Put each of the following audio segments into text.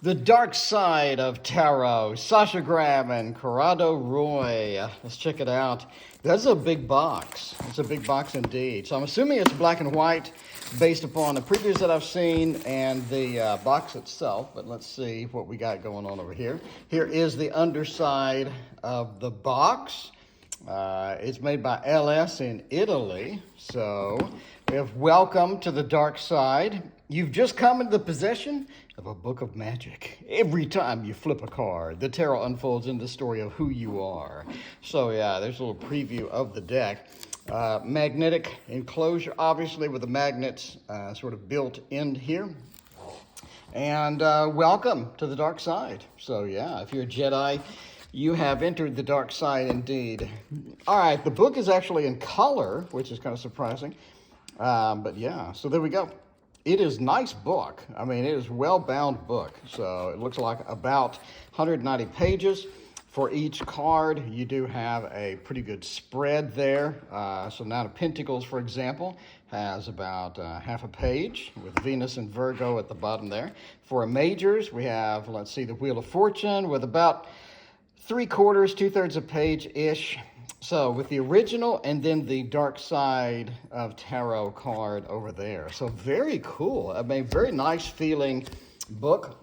The Dark Side of Tarot, Sasha Graham and Corrado Roy. Let's check it out. That's a big box. It's a big box indeed. So I'm assuming it's black and white based upon the previews that I've seen and the box itself. But let's see what we got going on over here. Here is the underside of the box. It's made by LS in Italy. So we have Welcome to the Dark Side. You've just come into the possession of a book of magic. Every time you flip a card, the tarot unfolds in the story of who you are. So yeah, there's a little preview of the deck. Magnetic enclosure, obviously, with the magnets sort of built in here. And welcome to the dark side. So yeah, if you're a Jedi, you have entered the dark side indeed. All right, the book is actually in color, which is kind of surprising. But yeah, so there we go. It is a nice book. I mean, it is a well-bound book. So it looks like about 190 pages. For each card, you do have a pretty good spread there. So Nine of Pentacles, for example, has about half a page with Venus and Virgo at the bottom there. For majors, we have, let's see, the Wheel of Fortune with about 3/4, 2/3 a page-ish. So with the original and then the Dark Side of Tarot card over there. So very cool. I mean, very nice feeling book.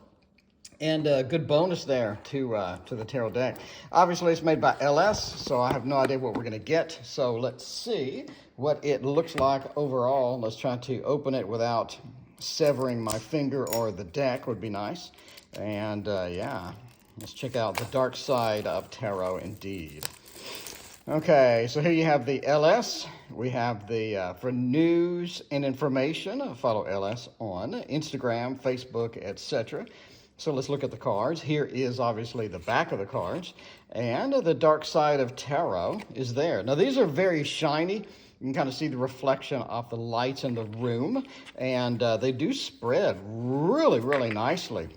And a good bonus there to the tarot deck. Obviously, it's made by LS, so I have no idea what we're going to get. So let's see what it looks like overall. Let's try to open it without severing my finger or the deck would be nice. And yeah, let's check out the Dark Side of Tarot indeed. Okay, so here you have the LS. We have the, for news and information, follow LS on Instagram, Facebook, etc. So let's look at the cards. Here is obviously the back of the cards. And the Dark Side of Tarot is there. Now, these are very shiny. You can kind of see the reflection of the lights in the room. And they do spread really, really nicely.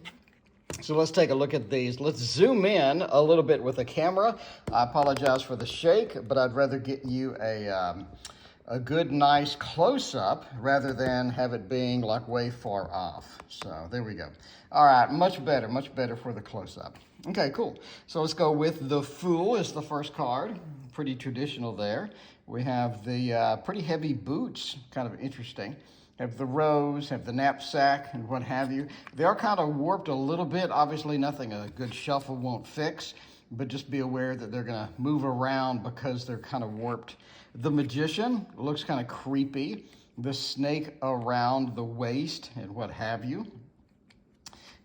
So let's take a look at these. Let's zoom in a little bit with the camera. I apologize for the shake, but I'd rather get you a good, nice close-up rather than have it being like way far off. So there we go. All right, much better for the close-up. Okay, cool. So let's go with the Fool is the first card. Pretty traditional there. We have the pretty heavy boots, kind of interesting. Have the rose, have the knapsack, and what have you. They are kind of warped a little bit. Obviously, nothing a good shuffle won't fix, but just be aware that they're going to move around because they're kind of warped. The Magician looks kind of creepy. The snake around the waist and what have you.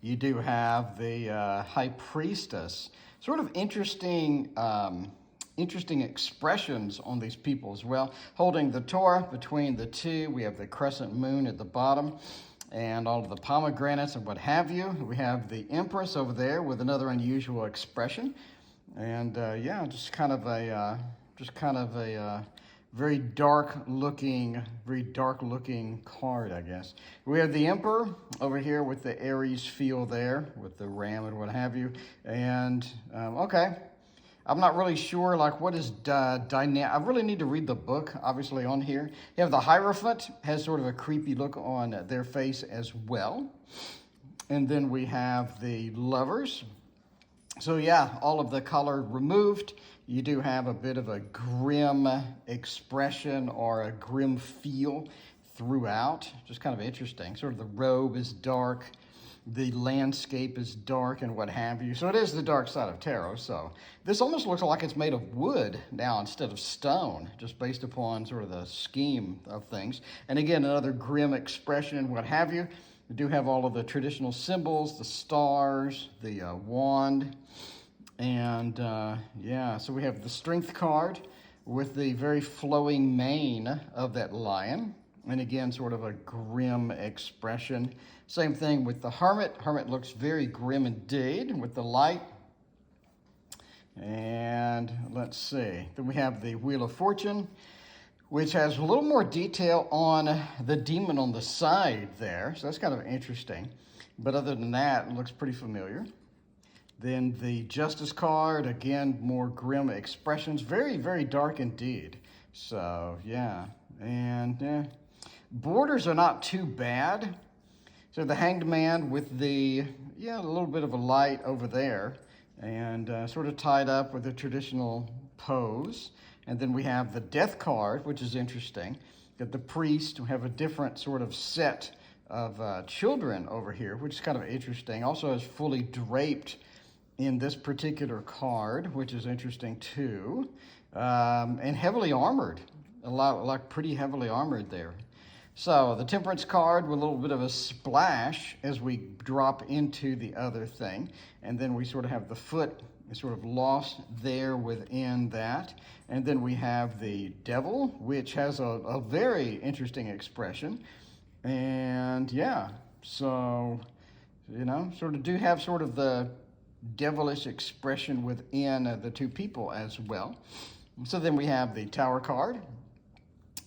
You do have the High Priestess. Sort of interesting expressions on these people as well. Holding the Torah between the two. We have the crescent moon at the bottom and all of the pomegranates and what have you. We have the Empress over there with another unusual expression. And yeah, just kind of a very dark looking card, I guess. We have the Emperor over here with the Aries feel there with the ram and what have you. And okay. I'm not really sure, like, what is dynamic. I really need to read the book, obviously, on here. You have the Hierophant, has sort of a creepy look on their face as well. And then we have the Lovers. So, yeah, all of the color removed. You do have a bit of a grim expression or a grim feel throughout. Just kind of interesting. Sort of the robe is dark. The landscape is dark and what have you. So it is the Dark Side of Tarot. So this almost looks like it's made of wood now instead of stone, just based upon sort of the scheme of things. And again, another grim expression and what have you. We do have all of the traditional symbols, the stars, the wand. And yeah, so we have the Strength card with the very flowing mane of that lion. And again, sort of a grim expression. Same thing with the Hermit. Hermit looks very grim indeed with the light. And let's see. Then we have the Wheel of Fortune, which has a little more detail on the demon on the side there. So that's kind of interesting. But other than that, it looks pretty familiar. Then the Justice card, again, more grim expressions. Very, very dark indeed. So, yeah. And borders are not too bad. So the Hanged Man with the, yeah, a little bit of a light over there, and sort of tied up with a traditional pose. And then we have the death card, which is interesting, that the priest have a different sort of set of children over here, which is kind of interesting. Also is fully draped in this particular card, which is interesting too, and heavily armored, a lot, like pretty heavily armored there. So the temperance card with a little bit of a splash as we drop into the other thing. And then we sort of have the foot sort of lost there within that. And then we have the devil, which has a very interesting expression. And yeah, so, you know, sort of do have sort of the devilish expression within the two people as well. So then we have the tower card,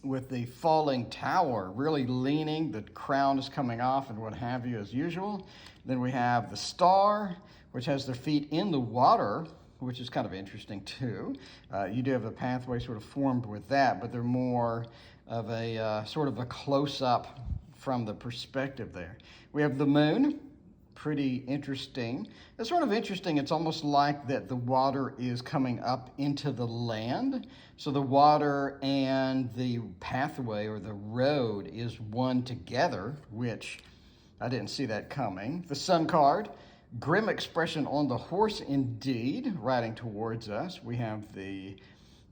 with the falling tower, really leaning, the crown is coming off and what have you as usual. Then we have the star, which has their feet in the water, which is kind of interesting too. You do have a pathway sort of formed with that, but they're more of a sort of a close-up from the perspective there. We have the moon, pretty interesting. It's sort of interesting. It's almost like that the water is coming up into the land. So the water and the pathway or the road is one together, which I didn't see that coming. The sun card, grim expression on the horse indeed, riding towards us. We have the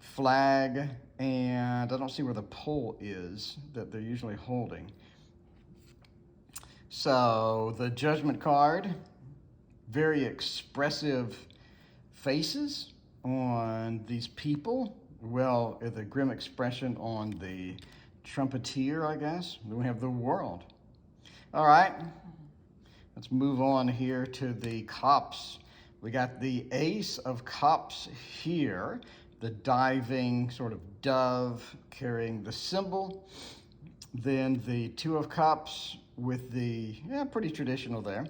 flag, and I don't see where the pole is that they're usually holding. So the judgment card, very expressive faces on these people. Well, the grim expression on the trumpeter, I guess. Then we have the world. All right, let's move on here to the cups. We got the ace of cups here, the diving sort of dove carrying the symbol. Then the two of cups, with the, yeah, pretty traditional there.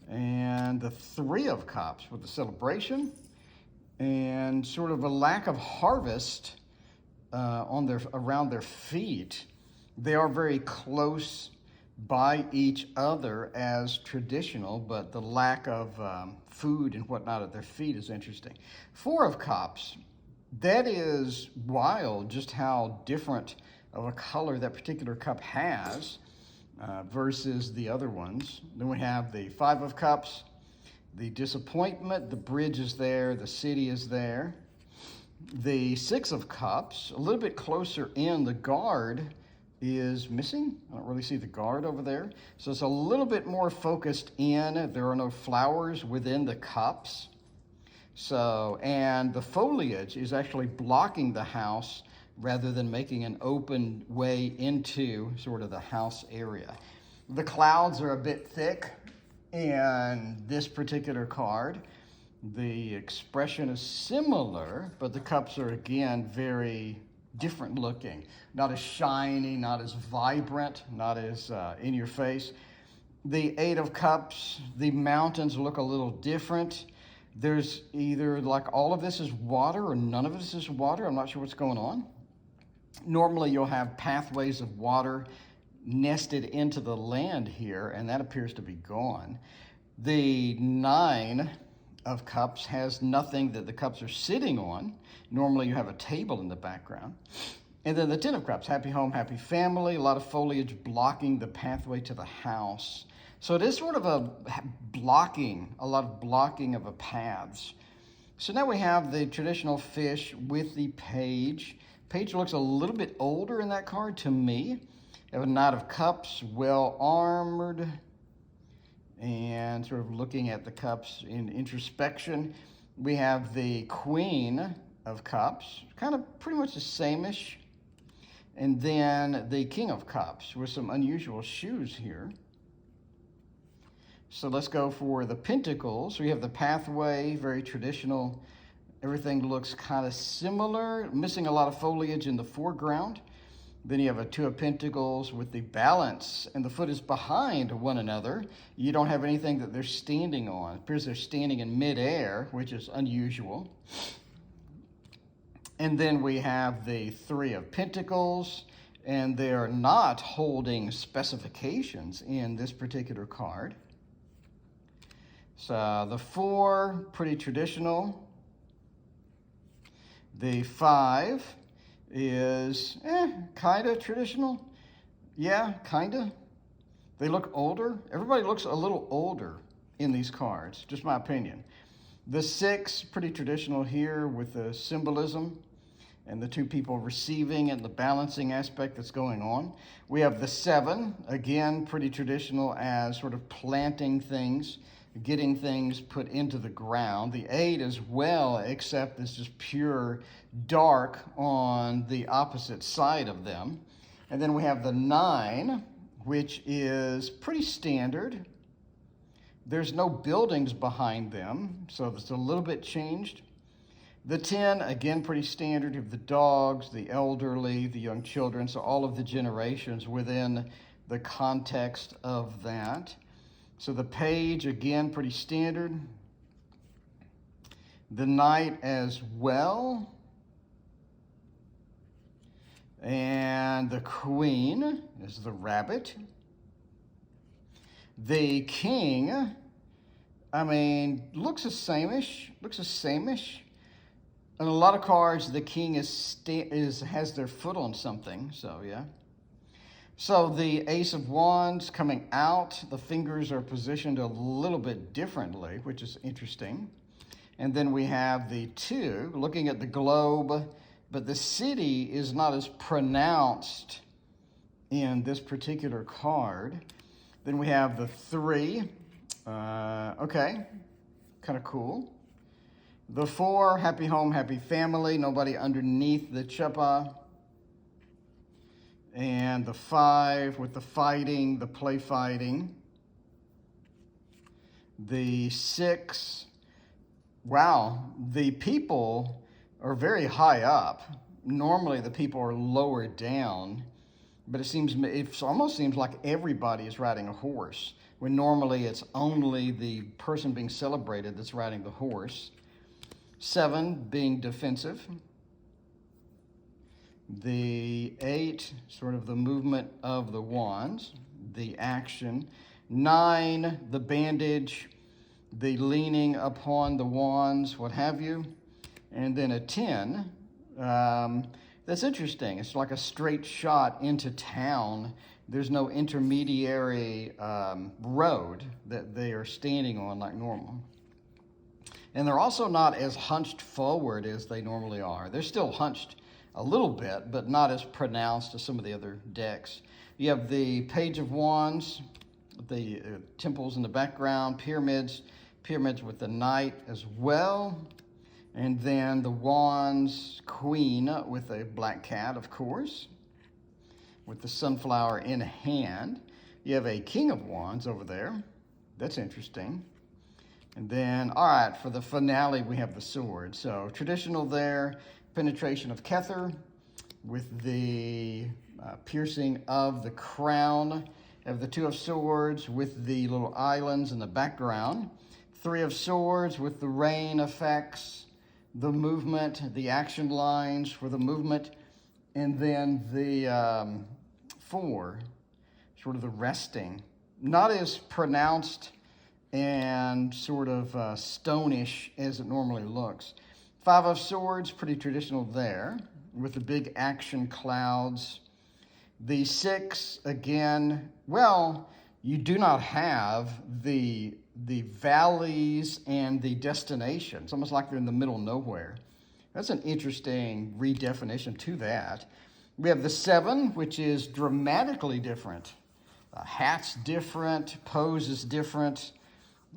And the three of cups with the celebration and sort of a lack of harvest around their feet. They are very close by each other as traditional, but the lack of food and whatnot at their feet is interesting. Four of cups, that is wild just how different of a color that particular cup has versus the other ones. Then we have the five of cups, the disappointment, the bridge is there, the city is there. The six of cups, a little bit closer in, the guard is missing. I don't really see the guard over there. So it's a little bit more focused in. There are no flowers within the cups. So, and the foliage is actually blocking the house rather than making an open way into sort of the house area. The clouds are a bit thick in this particular card. The expression is similar, but the cups are again very different looking. Not as shiny, not as vibrant, not as in your face. The eight of cups, the mountains look a little different. There's either like all of this is water or none of this is water. I'm not sure what's going on. Normally you'll have pathways of water nested into the land here, and that appears to be gone. The nine of cups has nothing that the cups are sitting on. Normally you have a table in the background. And then the 10 of cups, happy home, happy family, a lot of foliage blocking the pathway to the house. So it is sort of a blocking, a lot of blocking of paths. So now we have the traditional fish with the page. Page looks a little bit older in that card to me. We have a Knight of Cups, well armored, and sort of looking at the cups in introspection. We have the Queen of Cups, kind of pretty much the same-ish. And then the King of Cups with some unusual shoes here. So let's go for the Pentacles. We have the pathway, very traditional. Everything looks kind of similar, missing a lot of foliage in the foreground. Then you have a Two of Pentacles with the balance, and the foot is behind one another. You don't have anything that they're standing on. It appears they're standing in midair, which is unusual. And then we have the Three of Pentacles, and they're not holding specifications in this particular card. So the 4, pretty traditional. The 5 is kind of traditional. Yeah, kind of. They look older. Everybody looks a little older in these cards, just my opinion. The 6, pretty traditional here with the symbolism and the 2 people receiving and the balancing aspect that's going on. We have the 7, again, pretty traditional as sort of planting things, getting things put into the ground. The 8 as well, except it's just pure dark on the opposite side of them. And then we have the 9, which is pretty standard. There's no buildings behind them, so it's a little bit changed. The 10, again, pretty standard. You have the dogs, the elderly, the young children, so all of the generations within the context of that. So the page, again, pretty standard. The knight as well. And the queen is the rabbit. The king, I mean, looks the same-ish. In a lot of cards, the king has their foot on something, so yeah. So the Ace of Wands coming out, the fingers are positioned a little bit differently, which is interesting. And then we have the 2, looking at the globe, but the city is not as pronounced in this particular card. Then we have the 3, okay, kind of cool. The 4, happy home, happy family, nobody underneath the chuppah. And the 5 with the fighting, the play fighting. The 6, wow, the people are very high up. Normally the people are lower down, but it almost seems like everybody is riding a horse, when normally it's only the person being celebrated that's riding the horse. 7 being defensive. The 8, sort of the movement of the wands, the action. 9, the bandage, the leaning upon the wands, what have you. And then a 10, that's interesting. It's like a straight shot into town. There's no intermediary road that they are standing on like normal. And they're also not as hunched forward as they normally are. They're still hunched a little bit, but not as pronounced as some of the other decks. You have the Page of Wands, the temples in the background, pyramids with the knight as well. And then the Wands Queen with a black cat, of course, with the sunflower in hand. You have a King of Wands over there. That's interesting. And then, all right, for the finale, we have the sword. So traditional there, penetration of Kether with the piercing of the crown. Have the 2 of Swords with the little islands in the background. 3 of Swords with the rain effects, the movement, the action lines for the movement. And then the 4, sort of the resting. Not as pronounced and sort of stonish as it normally looks. 5 of Swords, pretty traditional there, with the big action clouds. The 6, again, well, you do not have the valleys and the destination. It's almost like they're in the middle of nowhere. That's an interesting redefinition to that. We have the 7, which is dramatically different. Hat's different, pose is different.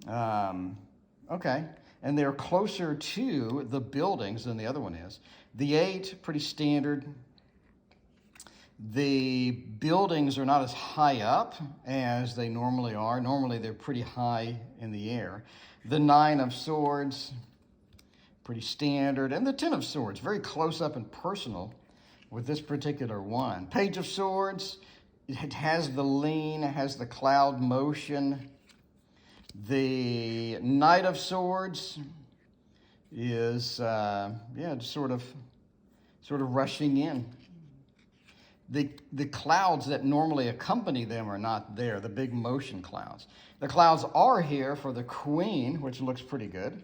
Okay, and they're closer to the buildings than the other one is. The 8, pretty standard. The buildings are not as high up as they normally are. Normally they're pretty high in the air. The 9 of Swords, pretty standard. And the 10 of Swords, very close up and personal with this particular one. Page of Swords, it has the lean, it has the cloud motion. The Knight of Swords is, just sort of rushing in. the clouds that normally accompany them are not there, the big motion clouds. The clouds are here for the Queen, which looks pretty good.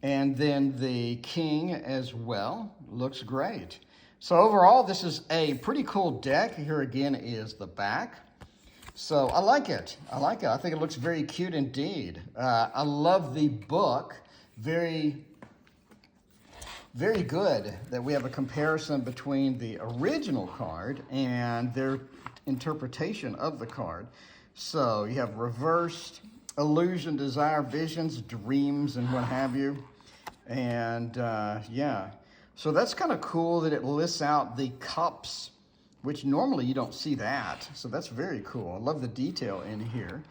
And then the King as well, looks great. So overall, this is a pretty cool deck. Here again is the back. So I like it. I like it. I think it looks very cute indeed. I love the book. Very, very good that we have a comparison between the original card and their interpretation of the card. So you have reversed, illusion, desire, visions, dreams, and what have you. And yeah, so that's kind of cool that it lists out the cups, which normally you don't see that. So that's very cool. I love the detail in here.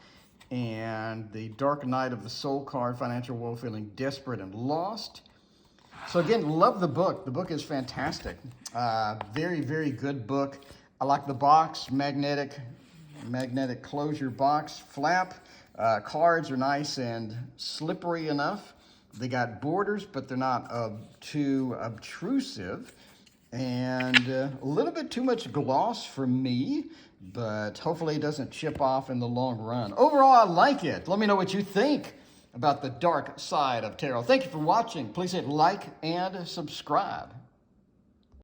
And the Dark Night of the Soul card, financial woe, feeling desperate and lost. So again, love the book. The book is fantastic. Very, very good book. I like the box, magnetic closure box flap. Cards are nice and slippery enough. They got borders, but they're not too obtrusive. And a little bit too much gloss for me, but hopefully it doesn't chip off in the long run. Overall, I like it. Let me know what you think about the dark side of tarot. Thank you for watching. Please hit like and subscribe.